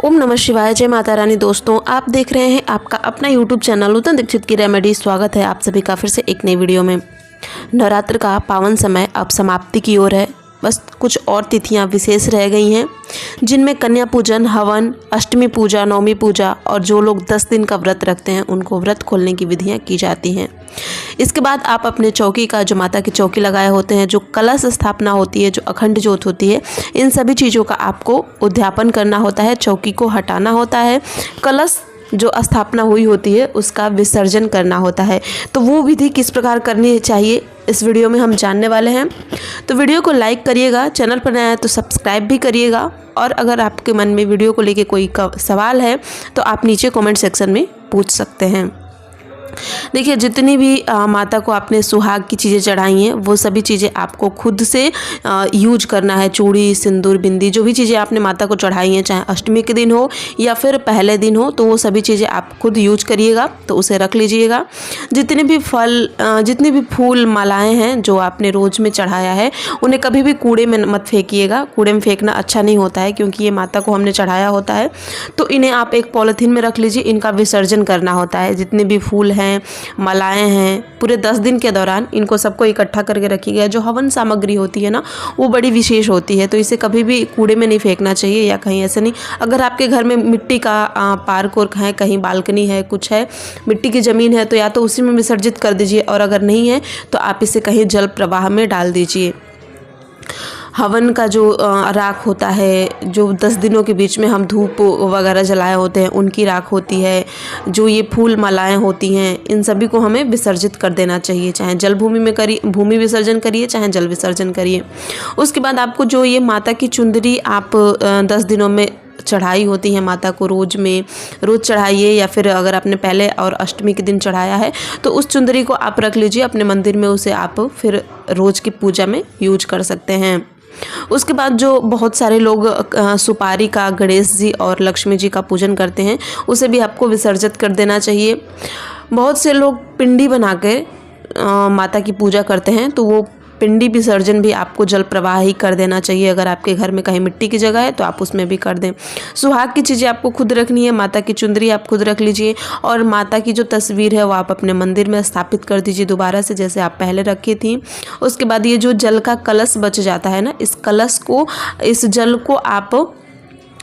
ओम नमः शिवाय। जय माता रानी। दोस्तों, आप देख रहे हैं आपका अपना यूट्यूब चैनल नूतन दीक्षित की रेमेडी। स्वागत है आप सभी का फिर से एक नई वीडियो में। नवरात्र का पावन समय अब समाप्ति की ओर है। बस कुछ और तिथियां विशेष रह गई हैं, जिनमें कन्या पूजन, हवन, अष्टमी पूजा, नवमी पूजा और जो लोग 10 दिन का व्रत रखते हैं उनको व्रत खोलने की विधियां की जाती हैं। इसके बाद आप अपने चौकी का, जो माता की चौकी लगाए होते हैं, जो कलश स्थापना होती है, जो अखंड ज्योत होती है, इन सभी चीज़ों का आपको उद्यापन करना होता है। चौकी को हटाना होता है। कलश जो स्थापना हुई होती है उसका विसर्जन करना होता है। तो वो विधि किस प्रकार करनी चाहिए इस वीडियो में हम जानने वाले हैं। तो वीडियो को लाइक करिएगा, चैनल पर नया है तो सब्सक्राइब भी करिएगा। और अगर आपके मन में वीडियो को लेके कोई सवाल है तो आप नीचे कमेंट सेक्शन में पूछ सकते हैं। देखिए, जितनी भी माता को आपने सुहाग की चीज़ें चढ़ाई हैं वो सभी चीज़ें आपको खुद से यूज करना है। चूड़ी, सिंदूर, बिंदी, जो भी चीज़ें आपने माता को चढ़ाई हैं, चाहे अष्टमी के दिन हो या फिर पहले दिन हो, तो वो सभी चीज़ें आप खुद यूज करिएगा। तो उसे रख लीजिएगा। जितने भी फल, जितने भी फूल, मालाएँ हैं जो आपने रोज़ में चढ़ाया है, उन्हें कभी भी कूड़े में मत फेंकिएगा। कूड़े में फेंकना अच्छा नहीं होता है, क्योंकि ये माता को हमने चढ़ाया होता है। तो इन्हें आप एक पॉलीथीन में रख लीजिए। इनका विसर्जन करना होता है। जितने भी फूल हैं, मालाएं हैं, पूरे 10 दिन के दौरान इनको सबको इकट्ठा करके रखिएगा। जो हवन सामग्री होती है ना, वो बड़ी विशेष होती है, तो इसे कभी भी कूड़े में नहीं फेंकना चाहिए या कहीं ऐसे नहीं। अगर आपके घर में मिट्टी का पार्क और है, कहीं बालकनी है, कुछ है, मिट्टी की ज़मीन है, तो या तो उसी में विसर्जित कर दीजिए, और अगर नहीं है तो आप इसे कहीं जल प्रवाह में डाल दीजिए। हवन का जो राख होता है, जो 10 दिनों के बीच में हम धूप वगैरह जलाए होते हैं, उनकी राख होती है। जो ये फूल मालाएं होती हैं, इन सभी को हमें विसर्जित कर देना चाहिए। चाहे जल भूमि में करिए, भूमि विसर्जन करिए, चाहे जल विसर्जन करिए। उसके बाद आपको जो ये माता की चुंदरी आप 10 दिनों में चढ़ाई होती है माता को, रोज़ चढ़ाइए, या फिर अगर आपने पहले और अष्टमी के दिन चढ़ाया है तो उस चुंदरी को आप रख लीजिए अपने मंदिर में। उसे आप फिर रोज़ की पूजा में यूज कर सकते हैं। उसके बाद जो बहुत सारे लोग सुपारी का गणेश जी और लक्ष्मी जी का पूजन करते हैं, उसे भी आपको विसर्जित कर देना चाहिए। बहुत से लोग पिंडी बना के माता की पूजा करते हैं, तो वो पिंडी विसर्जन भी आपको जल प्रवाह ही कर देना चाहिए। अगर आपके घर में कहीं मिट्टी की जगह है तो आप उसमें भी कर दें। सुहाग की चीज़ें आपको खुद रखनी है। माता की चुंदरी आप खुद रख लीजिए, और माता की जो तस्वीर है वो आप अपने मंदिर में स्थापित कर दीजिए दोबारा से, जैसे आप पहले रखी थी। उसके बाद ये जो जल का कलश बच जाता है ना, इस जल को आप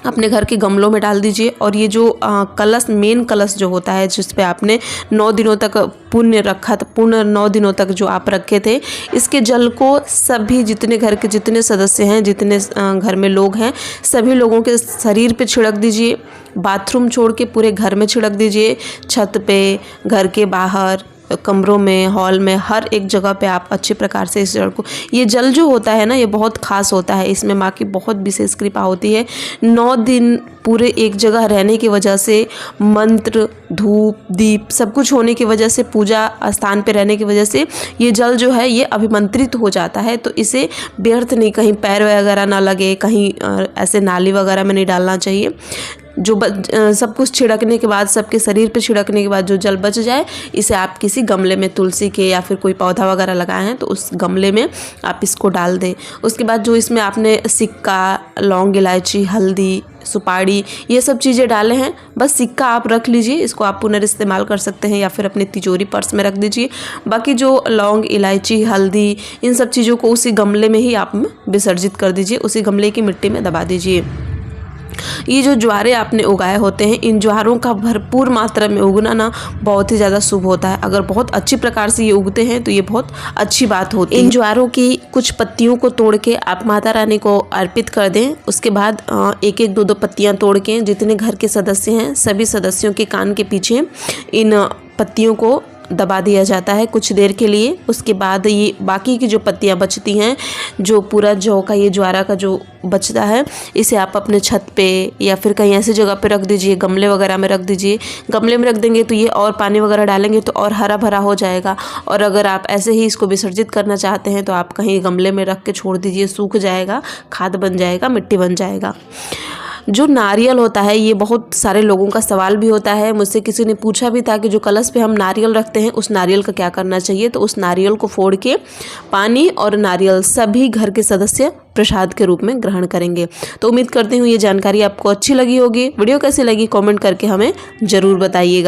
अपने घर के गमलों में डाल दीजिए। और ये जो कलश, मेन कलश जो होता है, जिस पे आपने 9 दिनों तक पुण्य रखा था, पूर्ण 9 दिनों तक जो आप रखे थे, इसके जल को सभी, जितने घर के जितने सदस्य हैं, जितने घर में लोग हैं, सभी लोगों के शरीर पे छिड़क दीजिए। बाथरूम छोड़ के पूरे घर में छिड़क दीजिए। छत पे, घर के बाहर, कमरों में, हॉल में, हर एक जगह पे आप अच्छे प्रकार से इस जल को, ये जल जो होता है ना, ये बहुत खास होता है। इसमें माँ की बहुत विशेष कृपा होती है। 9 दिन पूरे एक जगह रहने की वजह से, मंत्र, धूप, दीप सब कुछ होने की वजह से, पूजा स्थान पे रहने की वजह से ये जल जो है ये अभिमंत्रित हो जाता है। तो इसे व्यर्थ नहीं, कहीं पैर वगैरह ना लगे, कहीं ऐसे नाली वगैरह में नहीं डालना चाहिए। जो सब कुछ छिड़कने के बाद, सबके शरीर पे छिड़कने के बाद जो जल बच जाए, इसे आप किसी गमले में, तुलसी के या फिर कोई पौधा वगैरह लगाए हैं तो उस गमले में आप इसको डाल दें। उसके बाद जो इसमें आपने सिक्का, लौंग, इलायची, हल्दी, सुपारी, ये सब चीज़ें डाले हैं, बस सिक्का आप रख लीजिए। इसको आप पुनर्इस्तेमाल कर सकते हैं या फिर अपने तिजोरी, पर्स में रख दीजिए। बाकी जो लौंग, इलायची, हल्दी, इन सब चीज़ों को उसी गमले में ही आप विसर्जित कर दीजिए। उसी गमले की मिट्टी में दबा दीजिए। ये जो ज्वारे आपने उगाए होते हैं, इन ज्वारों का भरपूर मात्रा में उगना ना बहुत ही ज़्यादा शुभ होता है। अगर बहुत अच्छी प्रकार से ये उगते हैं तो ये बहुत अच्छी बात होती है। इन ज्वारों की कुछ पत्तियों को तोड़ के आप माता रानी को अर्पित कर दें। उसके बाद एक एक, 2-2 पत्तियाँ तोड़ के जितने घर के सदस्य हैं, सभी सदस्यों के कान के पीछे इन पत्तियों को दबा दिया जाता है कुछ देर के लिए। उसके बाद ये बाकी की जो पत्तियां बचती हैं, जो पूरा जौ का, ये ज्वारा का जो बचता है, इसे आप अपने छत पे या फिर कहीं ऐसी जगह पे रख दीजिए, गमले वगैरह में रख दीजिए। गमले में रख देंगे तो ये और पानी वगैरह डालेंगे तो और हरा भरा हो जाएगा। और अगर आप ऐसे ही इसको विसर्जित करना चाहते हैं तो आप कहीं गमले में रख के छोड़ दीजिए, सूख जाएगा, खाद बन जाएगा, मिट्टी बन जाएगा। जो नारियल होता है, ये बहुत सारे लोगों का सवाल भी होता है। मुझसे किसी ने पूछा भी था कि जो कलश पे हम नारियल रखते हैं उस नारियल का क्या करना चाहिए। तो उस नारियल को फोड़ के पानी और नारियल सभी घर के सदस्य प्रसाद के रूप में ग्रहण करेंगे। तो उम्मीद करती हूँ ये जानकारी आपको अच्छी लगी होगी। वीडियो कैसी लगी कमेंट करके हमें ज़रूर बताइएगा।